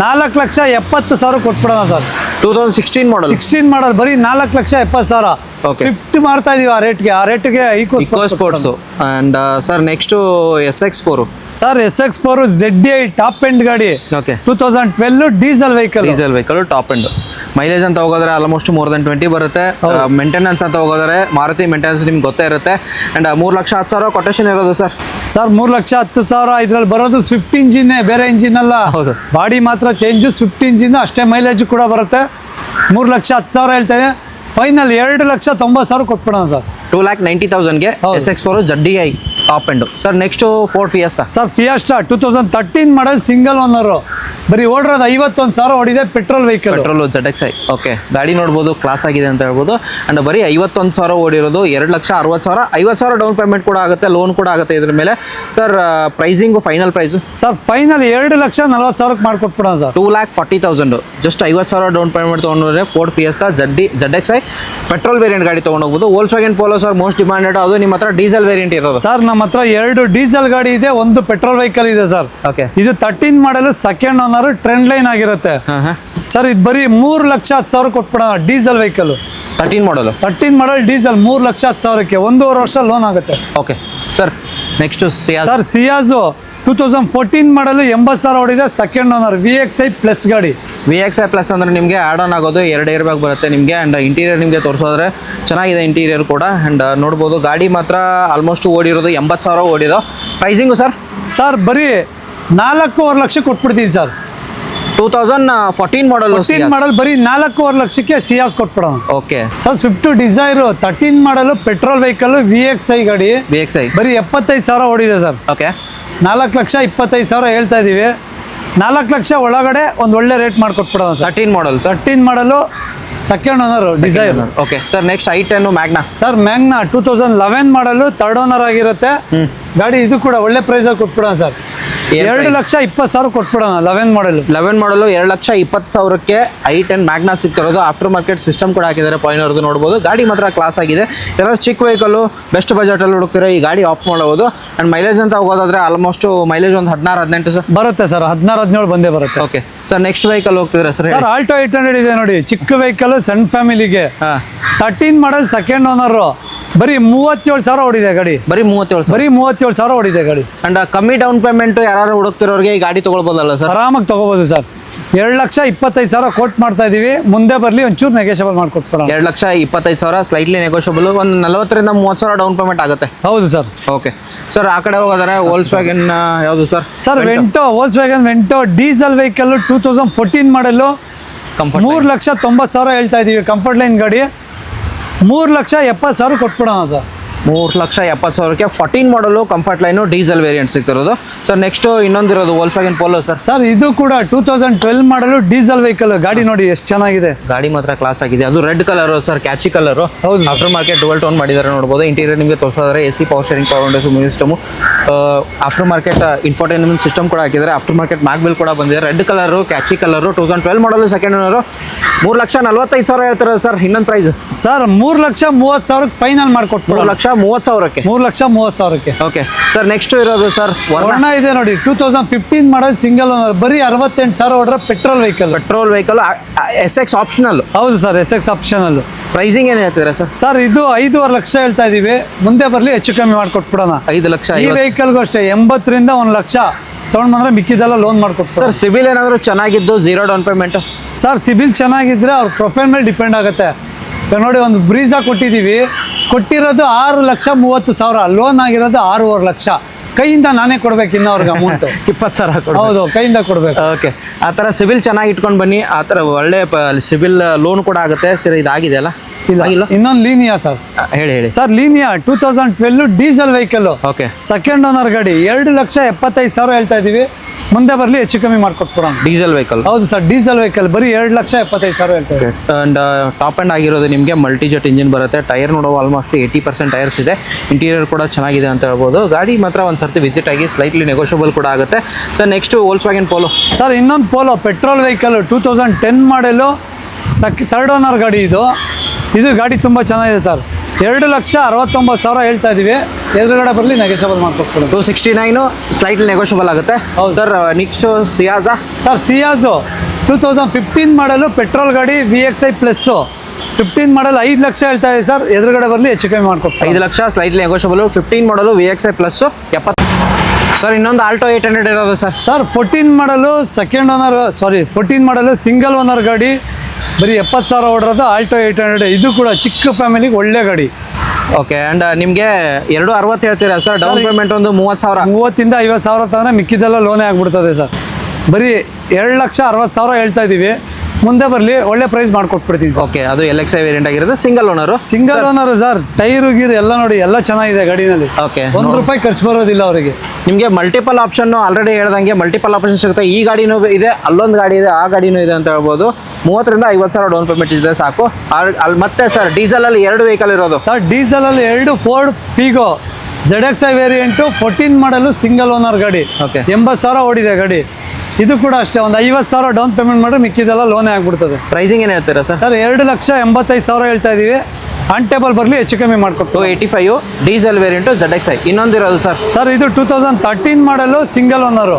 4,70,000 ಕೊಟ್ಬಿಡೋಣ ಸರ್. 2016 ಮಾಡಲ್. 16 ಮಾಡಲ್ ಬರೀ 4,70,000. ಸ್ವಿಫ್ಟ್ ಮಾಡ್ತಾ ಇದೀವಿ ಆ ರೇಟ್ಗೆ Eco Sports. And sir next SX4. Sir SX4 ZDI top end ಗಾಡಿ. Okay, 2012 diesel vehicle top end. Mileage ಅಂತ ಹೋಗೋದ್ರೆ ಆಲ್ಮೋಸ್ಟ್ ಮೋರ್ ದನ್ 20 ಬರುತ್ತೆ. ಮೇಂಟೆನೆನ್ಸ್ ಅಂತ ಹೋಗೋದ್ರೆ ಮಾರುತಿ ಮೇಂಟೆನೆನ್ಸ್ ನಿಮ್ಗೆ ಗೊತ್ತೇ ಇರುತ್ತೆ. ಅಂಡ್ 3,10,000 ಕೊಟೇಶನ್ ಇರೋದು ಸರ್. ಸರ್ 3,10,000 ಇದ್ರಲ್ಲಿ ಬರೋದು ಸ್ವಿಫ್ಟ್ ಇಂಜಿನ್, ಬೇರೆ ಇಂಜಿನ್ ಅಲ್ಲ. ಹೌದು, ಬಾಡಿ ಮಾತ್ರ ಚೇಂಜು, ಸ್ವಿಫ್ಟ್ ಇಂಜಿನ್ ಅಷ್ಟೇ, ಮೈಲೇಜ್ ಕೂಡ ಬರುತ್ತೆ. 3,10,000 ಹೇಳ್ತೇನೆ, ಫೈನಲ್ 2,90,000 ಕೊಟ್ಬಿಡೋಣ ಸರ್. 2,90,000ಗೆ SX4 ZDI top end. Sir next Ford Fiesta. Sir Fiesta 2013 model single owner, ಬರೀ ಓಡಿರೋದು 51,000 ಓಡಿದೆ, petrol vehicle. Petrol ZXi. Okay, ಗಾಡಿ ನೋಡ್ಬೋದು, ಕ್ಲಾಸ್ ಆಗಿದೆ ಅಂತ ಹೇಳ್ಬೋದು. ಅಂಡ್ ಬರೀ 51,000 ಓಡಿರೋದು, 2,60,000. 50,000 ಡೌನ್ ಪೇಮೆಂಟ್ ಕೂಡ ಆಗುತ್ತೆ, ಲೋನ್ ಕೂಡ ಆಗುತ್ತೆ ಇದ್ರ ಮೇಲೆ. Sir pricing, final price? Sir final 2,40,000 ಮಾಡ್ಕೊಟ್ಬಿಡೋಣ ಸರ್. 2,40,000. ಜಸ್ಟ್ 50,000 ಡೌನ್ ಪೇಮೆಂಟ್ ತೊಗೊಂಡ್ರೆ Ford Fiesta ZXi petrol variant ಗಾಡಿ ತೊಗೊಂಡು ಹೋಗ್ಬೋದು. Volkswagen Polo sir most demanded, ಅದು ನಿಮ್ಮ ಹತ್ರ ಡೀಸೆಲ್ ವೇರಿಯಂಟ್ ಇರೋದು ಸರ್. ನಮ್ಮ ಹತ್ರ 2 ಡೀಸೆಲ್ ಗಾಡಿ ಇದೆ, 1 ಪೆಟ್ರೋಲ್ ವೆಹಿಕಲ್ ಇದೆ ಸರ್. ಓಕೆ, ಇದು 13 ಮಾಡಲು ಸೆಕೆಂಡ್ ಓನರ್, ಟ್ರೆಂಡ್ ಲೈನ್ ಆಗಿರುತ್ತೆ ಸರ್. ಇದು ಬರೀ 3,10,000 ಕೊಟ್ಬಿಡೋಣ, ಡೀಸೆಲ್ ವೆಹಿಕಲ್. 13 ಮಾಡಲ್ ಡೀಸೆಲ್ 3,10,000ಕ್ಕೆ 1.5 ವರ್ಷ ಲೋನ್ ಆಗುತ್ತೆ. ಓಕೆ ಸರ್, ನೆಕ್ಸ್ಟ್ ಸರ್ ಸಿಯಾಜು 2014 ಮಾಡಲು 80,000 ಓಡಿದೆ, ಸೆಕೆಂಡ್ ಓನರ್ VXI ಪ್ಲಸ್ ಗಾಡಿ. VXI ಪ್ಲಸ್ ಅಂದ್ರೆ ನಿಮಗೆ ಆ್ಯಡ್ ಆನ್ ಆಗೋದು 2 ಏರ್ ಬ್ಯಾಗ್ ಬರುತ್ತೆ ನಿಮಗೆ. ಆ್ಯಂಡ್ ಇಂಟೀರಿಯರ್ ನಿಮಗೆ ತೋರಿಸೋದ್ರೆ ಚೆನ್ನಾಗಿದೆ ಇಂಟೀರಿಯರ್ ಕೂಡ. ಆ್ಯಂಡ್ ನೋಡ್ಬೋದು ಗಾಡಿ ಮಾತ್ರ ಆಲ್ಮೋಸ್ಟ್ ಓಡಿರೋದು 80,000 ಓಡಿರೋ. ಪ್ರೈಸಿಂಗು ಸರ್ ಬರೀ 4.5 ಲಕ್ಷ ಕೊಟ್ಬಿಡ್ತೀವಿ ಸರ್. 2014 ಮಾಡಲ್ ಮಾಡಲ್ ಬರೀ 4.5 ಲಕ್ಷಕ್ಕೆ ಸಿಯಾಸ್ ಕೊಟ್ಬಿಡೋಣ. Okay sir Swift Dzire 13 model petrol vehicle VXI ಗಾಡಿ VXI ಬರೀ 75,000 ಓಡಿದೆ ಸರ್. ಓಕೆ 4,25,000 ಹೇಳ್ತಾ ಇದೀವಿ. 4 ಲಕ್ಷ ಒಳಗಡೆ ಒಂದು ಒಳ್ಳೆ ರೇಟ್ ಮಾಡ್ಕೊಟ್ಬಿಡೋಣ ಸರ್. 13 ಮಾಡಲು second owner Dzire. Okay sir next i10 Magna. Sir Magna 2011 ಮಾಡಲು ಥರ್ಡ್ ಓನರ್ ಆಗಿರುತ್ತೆ ಗಾಡಿ. ಇದು ಕೂಡ ಒಳ್ಳೆ ಪ್ರೈಸ್ ಆಗಿ ಕೊಟ್ಬಿಡೋಣ ಸರ್. 2,20,000 ಕೊಟ್ಬಿಡೋಣ. 11 ಮಾಡಲು 2,20,000ಕ್ಕೆ i10 ಮ್ಯಾಗ್ನಾ ಸಿಗ್ತಿರೋದು. ಆಫ್ಟರ್ ಮಾರ್ಕೆಟ್ ಸಿಸ್ಟಮ್ ಕೂಡ ಹಾಕಿದ್ದಾರೆ ಪಾಯಿಂಟ್ ನೋಡ್ಬೋದು. ಗಾಡಿ ಮಾತ್ರ ಕ್ಲಾಸ್ ಆಗಿದೆ. ಯಾರು ಚಿಕ್ಕ ವೆಹಿಕಲ್ ಬೆಸ್ಟ್ ಬಜೆಟಲ್ಲಿ ಹುಡುಕ್ತಾರೆ ಈ ಗಾಡಿ ಆಫ್ ಮಾಡಬಹುದು. ಆ್ಯಂಡ್ ಮೈಲೇಜ್ ಅಂತ ಹೋಗೋದಾದ್ರೆ ಆಲ್ಮೋಸ್ಟ್ ಮೈಲೇಜ್ ಒಂದು 16-18 ಸರ್ ಬರುತ್ತೆ ಸರ್. 16-17 ಬಂದೇ ಬರುತ್ತೆ. ಓಕೆ ಸರ್ ನೆಕ್ಸ್ಟ್ ವೆಹಿಕಲ್ ಹೋಗ್ತಿದ್ರೆ ಸರ್ ಆಲ್ಟೋ 800 ಇದೆ ನೋಡಿ. ಚಿಕ್ಕ ವೆಹಿಕಲ್ ಸಣ್ಣ ಫ್ಯಾಮಿಲಿಗೆ. 13 ಮಾಡಲ್ ಸೆಕೆಂಡ್ ಓನರ್ ಬರೀ 37,000 ಓಡಿದೆ ಗಾಡಿ. ಬರೀ 37,000 ಓಡಿದೆ ಗಾಡಿ. ಅಂಡ್ ಕಮ್ಮಿ ಡೌನ್ ಪೇಮೆಂಟ್ ಯಾರು ಹುಡುಕ್ತಿರೋರಿಗೆ ಈ ಗಾಡಿ ತಗೊಳ್ಬೋದಲ್ಲ ಸರ್? ಆರಾಮಾಗಿ ತಗೋಬಹುದು ಸರ್. 2,25,000 ಕೋಟ್ ಮಾಡ್ತಾ ಇದೀವಿ. ಮುಂದೆ ಬರಲಿ ಒಂಚೂರು ನೆಗೋಷಿಯಬಲ್ ಮಾಡ್ಕೊಟ್ಬಿಡೋಣ. 2,25,000 slightly negotiable. ಒಂದು 40,000-30,000 ಡೌನ್ ಪೇಮೆಂಟ್ ಆಗುತ್ತೆ. ಹೌದು ಸರ್. ಓಕೆ ಸರ್ ಆ ಕಡೆ ಹೋಗೋದಾರೆ ವೋಲ್ಕ್ಸ್ವ್ಯಾಗನ್ ಯಾವುದು sir? Sir Volkswagen Vento diesel vehicle 2014 model 3,90,000 ಹೇಳ್ತಾ ಇದೀವಿ. ಕಂಫರ್ಟ್ ಲೈನ್ ಗಾಡಿ 3,70,000 ಕೊಟ್ಬಿಡೋಣ ಸರ್. 3,70,000ಕ್ಕೆ 14 model comfort line diesel variant ಸಿಗ್ತಿರೋದು. ಸರ್ ನೆಕ್ಸ್ಟ್ ಇನ್ನೊಂದಿರೋದು ವೋಲ್ಕ್ಸ್ವ್ಯಾಗನ್ ಪೋಲೋ ಸರ್. ಸರ್ ಇದು ಕೂಡ 2012 ಮಾಡಲು ಡೀಸೆಲ್ ವೆಹಿಕಲ್ ಗಾಡಿ. ನೋಡಿ ಎಷ್ಟು ಚೆನ್ನಾಗಿದೆ ಗಾಡಿ ಮಾತ್ರ ಕ್ಲಾಸ್ ಆಗಿದೆ. ಅದು red colour sir, catchy colour. ಹೌದು. ಆಫ್ಟರ್ ಮಾರ್ಕೆಟ್ ಡುವೆಲ್ ಟೋನ್ ಮಾಡಿದ್ದಾರೆ ನೋಡ್ಬೋದು. ಇಂಟೀರಿಯರ್ ನಿಮಗೆ ತೋರಿಸೋದ್ರೆ AC power steering, power Windows, music system. After market infotainment system ಕೂಡ ಹಾಕಿದ್ದಾರೆ. ಆಫ್ಟರ್ ಮಾರ್ಕೆಟ್ ಮ್ಯಾಗ್ವಿಲ್ ಕೂಡ ಬಂದಿದೆ. ರೆಡ್ ಕಲರು, ಕ್ಯಾಚಿ ಕಲರು, 2012 ಮಾಡಲು ಸೆಕೆಂಡ್ ಓನರು. 3,45,000 ಹೇಳ್ತಾರೆ ಸರ್. ಇನ್ನೊಂದು ಪ್ರೈಸ್ ಸರ್ 3,30,000 ಫೈನಲ್ ಮಾಡ್ಕೊಟ್ಬಿಡೋಣ. 3,30,000ಕ್ಕೆ 3,30,000ಕ್ಕೆ. ಓಕೆ ಸರ್ ನೆಕ್ಸ್ಟ್ ಇರೋದು ಸರ್ ವರ್ಣ ಇದೆ ನೋಡಿ. 2015 ಮಾಡಲ್ ಸಿಂಗಲ್ ಓನರ್ ಬರೀ 68,000 ಓಡ್ರೆ ಪೆಟ್ರೋಲ್ ವೆಹಿಕಲ್ SX ಆಪ್ಷನಲ್. ಹೌದು ಸರ್, SX ಆಪ್ಷನಲ್. ಪ್ರೈಸಿಂಗ್ ಏನು ಹೇಳ್ತೀರಾ ಸರ್? ಸರ್ ಇದು 5.5 ಲಕ್ಷ ಹೇಳ್ತಾ ಇದೀವಿ. ಮುಂದೆ ಬರಲಿ ಹೆಚ್ಚು ಕಮ್ಮಿ ಮಾಡ್ಕೊಟ್ಬಿಡೋಣ. 5 ಲಕ್ಷ ಈ ವೆಹಿಕಲ್ಗೂ ಅಷ್ಟೇ 80,000ರಿಂದ 1 ಲಕ್ಷ ತೊಗೊಂಡು ಬಂದ್ರೆ ಮಿಕ್ಕಿದೆಲ್ಲ ಲೋನ್ ಮಾಡ್ಕೊಡ್ತಾರೆ. ಸರ್ ಸಿಬಿಲ್ ಏನಾದರೂ ಚೆನ್ನಾಗಿದ್ದು 0 ಡೌನ್ ಪೇಮೆಂಟ್? ಸರ್ ಸಿಬಿಲ್ ಚೆನ್ನಾಗಿದ್ರೆ ಅವ್ರ ಪ್ರೊಫೈಲ್ ಮೇಲೆ ಡಿಪೆಂಡ್ ಆಗುತ್ತೆ. ನೋಡಿ ಒಂದು ಬ್ರೀಜಾ ಕೊಟ್ಟಿದ್ದೀವಿ, ಕೊಟ್ಟಿರೋದು 6,30,000, ಲೋನ್ ಆಗಿರೋದು 6.5 ಲಕ್ಷ. ಕೈಯಿಂದ ನಾನೇ ಕೊಡ್ಬೇಕು ಇನ್ನು ಅವ್ರಿಗೆ ಅಮೌಂಟ್ 20,000. ಹೌದು, ಕೈಯಿಂದ ಕೊಡ್ಬೇಕು. ಓಕೆ, ಆ ಥರ ಸಿಬಿಲ್ ಚೆನ್ನಾಗಿ ಇಟ್ಕೊಂಡು ಬನ್ನಿ. ಆ ಥರ ಒಳ್ಳೆ ಸಿಬಿಲ್ ಲೋನ್ ಕೂಡ ಆಗುತ್ತೆ. ಸರ್ ಇದಾಗಿದೆ ಅಲ್ಲ? ಇಲ್ಲ, ಇನ್ನೊಂದು ಲೀನಿಯಾ ಸರ್. ಹೇಳಿ sir. Linea 2012 diesel vehicle. Okay, second owner ಗಾಡಿ. 2,75,000 ಹೇಳ್ತಾ ಇದೀವಿ. ಮುಂದೆ ಬರಲಿ ಹೆಚ್ಚು ಕಮ್ಮಿ ಮಾಡ್ಕೊಟ್ಬಿಡೋಣ. Diesel vehicle? ಹೌದು ಸರ್, ಡೀಸೆಲ್ ವೆಹಿಕಲ್ ಬರೀ 2,75,000 ಹೇಳ್ತಾ ಇದ್ದೀವಿ. ಅಂಡ್ ಟಾಪ್ ಎಂಡ್ ಆಗಿರೋದು ನಿಮಗೆ ಮಲ್ಟಿಜೆಟ್ ಇಂಜಿನ್ ಬರುತ್ತೆ. ಟೈರ್ ನೋಡೋ ಆಲ್ಮೋಸ್ಟ್ 80% ಟೈರ್ಸ್ ಇದೆ. ಇಂಟೀರಿಯರ್ ಕೂಡ ಚೆನ್ನಾಗಿದೆ ಅಂತ ಹೇಳ್ಬೋದು. ಗಾಡಿ ಮಾತ್ರ ಒಂದು ಸರ್ತಿ ವಿಸಿಟ್ ಆಗಿ ಸ್ಲೈಟ್ಲಿ ನೆಗೋಷಿಯಬಲ್ ಕೂಡ ಆಗುತ್ತೆ. Sir next Volkswagen Polo. Sir ಇನ್ನೊಂದು Polo petrol vehicle 2010 model third owner ಗಾಡಿ. ಇದು ಗಾಡಿ ತುಂಬ ಚೆನ್ನಾಗಿದೆ ಸರ್. 2,69,000 ಹೇಳ್ತಾ ಇದೀವಿ. ಎದುರುಗಡೆ ಬರಲಿ ನೆಗೋಷಿಯಬಲ್ ಮಾಡ್ಕೊಡ್ತೀವಿ. 269 ಸ್ಲೈಟ್ಲಿ ನೆಗೋಷಿಯಬಲ್ ಆಗುತ್ತೆ. ಹೌದು ಸರ್. ನೆಕ್ಸ್ಟ್ ಸಿಯಾಜಾ. ಸರ್ ಸಿಯಾಜು 2015 ಮಾಡಲು ಪೆಟ್ರೋಲ್ ಗಾಡಿ VXI ಪ್ಲಸ್ 15 ಮಾಡಲ್ 5 ಲಕ್ಷ ಹೇಳ್ತಾ ಇದೆ ಸರ್. ಎದುರುಗಡೆ ಬರಲಿ ಹೆಚ್ಚು ಕಮ್ಮಿ ಮಾಡ್ಕೊಡ್ತೀವಿ. 5 ಲಕ್ಷ ಸ್ಲೈಟ್ಲಿ ನೆಗೋಷಿಯಬಲ್. 15 ಮಾಡಲು VXI ಪ್ಲಸ್ 70. ಸರ್ ಇನ್ನೊಂದು ಆಲ್ಟೋ 800 ಇರೋದು ಸರ್. ಸರ್ 14 ಮಾಡಲು second owner, 14 model single owner ಗಾಡಿ. ಬರೀ 70,000 ಓಡಿರೋದು ಆಲ್ಟೋ 800. ಇದು ಕೂಡ ಚಿಕ್ಕ ಫ್ಯಾಮಿಲಿಗೆ ಒಳ್ಳೆ ಗಾಡಿ. ಓಕೆ, ಆ್ಯಂಡ್ ನಿಮಗೆ 2,60 ಹೇಳ್ತೀರಾ ಸರ್? ಡೌನ್ ಪೇಮೆಂಟ್ ಒಂದು 30,000. 30,000 ಇಂದ 50,000 ತಗೊಂಡ್ರೆ ಮಿಕ್ಕಿದೆಲ್ಲ ಲೋನೇ ಆಗ್ಬಿಡ್ತದೆ ಸರ್. ಬರೀ 2,60,000 ಹೇಳ್ತಾ ಇದ್ದೀವಿ. ಮುಂದೆ ಬರಲಿ ಒಳ್ಳೆ ಪ್ರೈಸ್ ಮಾಡ್ಕೊಟ್ಬಿಡ್ತೀವಿ. ಓಕೆ, ಅದು LXI ವೇರಿಯಂಟ್ ಆಗಿರೋದು. Single owner sir. ಟೈರು ಗೀರು ಎಲ್ಲ ನೋಡಿ, ಎಲ್ಲ ಚೆನ್ನಾಗಿದೆ ಗಾಡಿನಲ್ಲಿ. ಓಕೆ, ₹1 ಖರ್ಚು ಬರೋದಿಲ್ಲ ಅವರಿಗೆ. ನಿಮಗೆ ಮಲ್ಟಿಪಲ್ ಆಪ್ಷನ್ ಆಲ್ರೆಡಿ ಹೇಳ್ದಂಗೆ ಮಲ್ಟಿಪಲ್ ಆಪ್ಷನ್ ಸಿಗುತ್ತೆ. ಈ ಗಾಡಿನೂ ಇದೆ, ಅಲ್ಲೊಂದು ಗಾಡಿ ಇದೆ, ಆ ಗಾಡಿನೂ ಇದೆ ಅಂತ ಹೇಳ್ಬೋದು. 30,000 ರಿಂದ 50,000 ಡೌನ್ ಪೇಮೆಂಟ್ ಇದೆ ಸಾಕು. ಅಲ್ಲಿ ಮತ್ತೆ ಸರ್ ಡೀಸೆಲಲ್ಲಿ 2 ವೆಹಿಕಲ್ ಇರೋದು. ಸರ್ ಡೀಸೆಲಲ್ಲಿ 2 Ford Figo ZXI variant 14 model single owner ಗಾಡಿ. ಓಕೆ, 80,000 ಓಡಿದೆ ಗಾಡಿ. ಇದು ಕೂಡ ಅಷ್ಟೇ, ಒಂದು 50,000 ಡೌನ್ ಪೇಮೆಂಟ್ ಮಾಡಿದ್ರೆ ಮಿಕ್ಕಿದೆಲ್ಲ ಲೋನೇ ಆಗ್ಬಿಡ್ತದೆ. ಪ್ರೈಸಿಂಗ್ ಏನು ಹೇಳ್ತೀರಾ ಸರ್? ಸರ್ 2,85,000 ಹೇಳ್ತಾ ಇದೀವಿ. ಆನ್ ಟೇಬಲ್ ಬರಲಿ ಹೆಚ್ಚು ಕಮ್ಮಿ ಮಾಡ್ಕೊಟ್ಟು. 285 ಡೀಸೆಲ್ ವೇರಿಯಂಟು ZXI. ಇನ್ನೊಂದಿರೋದು ಸರ್. ಸರ್ ಇದು 2013 ಮಾಡಲು ಸಿಂಗಲ್ ಓನರು.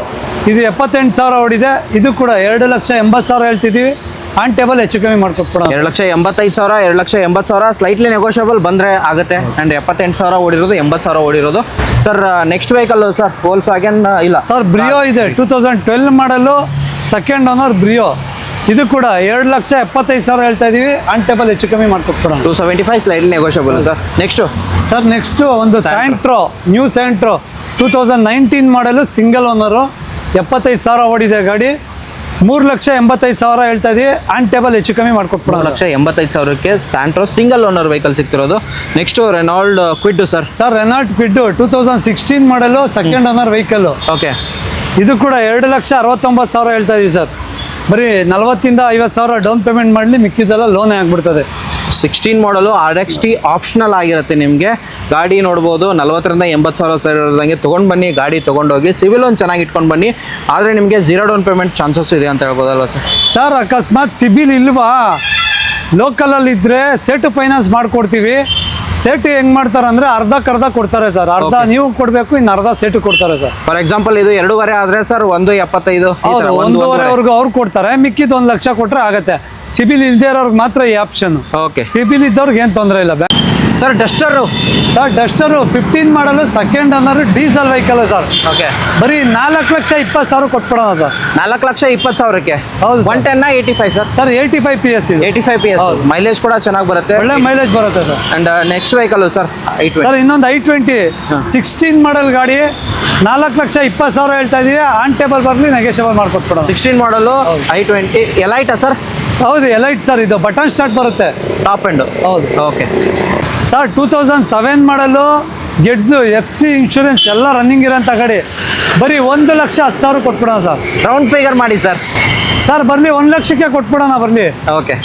ಇದು 78,000 ಓಡಿದೆ. ಇದು ಕೂಡ 2,80,000 ಹೇಳ್ತಿದ್ದೀವಿ. ಆನ್ ಟೇಬಲ್ ಹೆಚ್ಚು ಕಮ್ಮಿ ಮಾಡ್ಕೊಟ್ಬಿಡೋಣ. 2,85,000, 2,80,000 ಸ್ಲೈಟ್ಲಿ ನೆಗೋಷಿಯಬಲ್ ಬಂದರೆ ಆಗುತ್ತೆ. ಆ್ಯಂಡ್ 78,000 ಓಡಿರೋದು, 80,000 ಓಡಿರೋದು. Sir next vehicle sir Volkswagen ಇಲ್ಲ ಸರ್ ಬ್ರಿಯೋ ಇದೆ, 2012 ಮಾಡಲು, ಸೆಕೆಂಡ್ ಓನರ್ ಬ್ರಿಯೋ. ಇದು ಕೂಡ 2,75,000 ಹೇಳ್ತಾ ಇದೀವಿ, ಆನ್ ಟೇಬಲ್ ಹೆಚ್ಚು ಕಮ್ಮಿ ಮಾಡ್ಕೊಟ್ಬಿಡೋಣ. 275 slightly negotiable sir. Next sir next ಒಂದು ಸ್ಯಾಂಟ್ರೋ, ನ್ಯೂ ಸ್ಯಾಂಟ್ರೋ 2019 ಮಾಡಲು, ಸಿಂಗಲ್ ಓನರು, 75,000 ಓಡಿದೆ ಗಾಡಿ. 3,85,000 ಹೇಳ್ತಾ ಇದೀವಿ, ಆನ್ ಟೇಬಲ್ ಹೆಚ್ಚು ಕಮ್ಮಿ ಮಾಡ್ಕೊಟ್ಬಿಡೋಣ. 3,85,000ಕ್ಕೆ ಸ್ಯಾಂಟ್ರೋ ಸಿಂಗಲ್ ಓನರ್ ವೆಹಿಕಲ್ ಸಿಗ್ತಿರೋದು. Next Renault Kwid sir. Sir Renault Kwid 2016 model, second owner vehicle. Okay, ಇದು ಕೂಡ 2,69,000 ಹೇಳ್ತಾ ಇದೀವಿ ಸರ್. ಬರೀ 40,000 to 50,000 ಡೌನ್ ಪೇಮೆಂಟ್ ಮಾಡಲಿ, ಮಿಕ್ಕಿದೆಲ್ಲ ಲೋನೇ ಆಗ್ಬಿಡ್ತದೆ. 16 ಮಾಡಲು RXT ಆಪ್ಷನಲ್ ಆಗಿರುತ್ತೆ ನಿಮಗೆ. ಗಾಡಿ ನೋಡ್ಬೋದು, 40,000 to 80,000 ಸೇರಿದಂಗೆ ತೊಗೊಂಡು ಬನ್ನಿ, ಗಾಡಿ ತೊಗೊಂಡೋಗಿ ಸಿವಿಲ್ ಒಂದು ಚೆನ್ನಾಗಿ ಇಟ್ಕೊಂಡು ಬನ್ನಿ. ಆದರೆ ನಿಮಗೆ 0 ಡೌನ್ ಪೇಮೆಂಟ್ ಚಾನ್ಸಸ್ ಇದೆ ಅಂತ ಹೇಳ್ಬೋದಲ್ವ ಸರ್? ಸರ್ ಅಕಸ್ಮಾತ್ ಸಿಬಿಲ್ ಇಲ್ವಾ, ಲೋಕಲಲ್ಲಿ ಇದ್ದರೆ ಸೇಟು ಫೈನಾನ್ಸ್ ಮಾಡಿಕೊಡ್ತೀವಿ. ಸೇಟು ಹೆಂಗೆ ಮಾಡ್ತಾರೆ ಅಂದರೆ ಅರ್ಧ ಕೊಡ್ತಾರೆ ಸರ್. ಅರ್ಧ ನೀವು ಕೊಡಬೇಕು, ಇನ್ನು ಅರ್ಧ ಸೇಟು ಕೊಡ್ತಾರೆ ಸರ್. ಫಾರ್ ಎಕ್ಸಾಂಪಲ್ ಇದು 2.5 ಆದರೆ ಸರ್ 1.75 1.5 ಅವ್ರು ಕೊಡ್ತಾರೆ, ಮಿಕ್ಕಿದ್ದು 1 ಲಕ್ಷ ಕೊಟ್ಟರೆ ಆಗುತ್ತೆ. ಸಿಬಿಲ್ ಇಲ್ಲದೆ ಇರೋರ್ಗೆ ಮಾತ್ರ ಈ ಆಪ್ಷನ್. ಓಕೆ, ಸಿಬಿಲ್ ಇದ್ದವ್ರಿಗೆ ಏನು ತೊಂದರೆ ಇಲ್ಲ. Sir Duster. ಸರ್ ಡಸ್ಟರು 15 ಮಾಡಲು, second owner, diesel vehicle sir. Okay, ಬರೀ 4,20,000 ಕೊಟ್ಬಿಡೋಣ ಸರ್. 4,20,000ಕ್ಕೆ ಹೌದು ಸರ್. 110 85 ಸರ್? ಸರ್ 85 PS ಇದೆ. 85 PS. ಹೌದು. ಮೈಲೇಜ್ ಕೂಡ ಚೆನ್ನಾಗಿ ಬರುತ್ತೆ, ಒಳ್ಳೆ ಮೈಲೇಜ್ ಬರುತ್ತೆ sir. And next vehicle sir sir ಇನ್ನೊಂದು i20 16 ಮಾಡಲ್ ಗಾಡಿ, 4,20,000 ಹೇಳ್ತಾ ಇದೀವಿ, ಆನ್ ಟೇಬಲ್ ಬರಲಿ, ನೆಗೋಷಿಯಬಲ್ ಮಾಡ್ಕೊಟ್ಬಿಡೋಣ. 16 ಮಾಡಲು i20 ಎಲೈಟಾ ಸರ್? ಹೌದು ಎಲೈಟ್ ಸರ್, ಇದು ಬಟನ್ ಸ್ಟಾರ್ಟ್ ಬರುತ್ತೆ, ಟಾಪ್ ಎಂಡ್. ಹೌದು. ಓಕೆ ಸರ್ 2007 ಮಾಡಲು, ಗೆಡ್ಸು, FC ಇನ್ಶೂರೆನ್ಸ್ ಎಲ್ಲ ರನ್ನಿಂಗ್ ಇರೋಂಥ ಗಾಡಿ. ಬರೀ 1,10,000 ಕೊಟ್ಬಿಡೋಣ ಸರ್. ರೌಂಡ್ ಫಿಗರ್ ಮಾಡಿ ಸರ್. ಸರ್ ಬರಲಿ 1 ಲಕ್ಷಕ್ಕೆ ಕೊಟ್ಬಿಡೋಣ ಬರಲಿ. ಓಕೆ.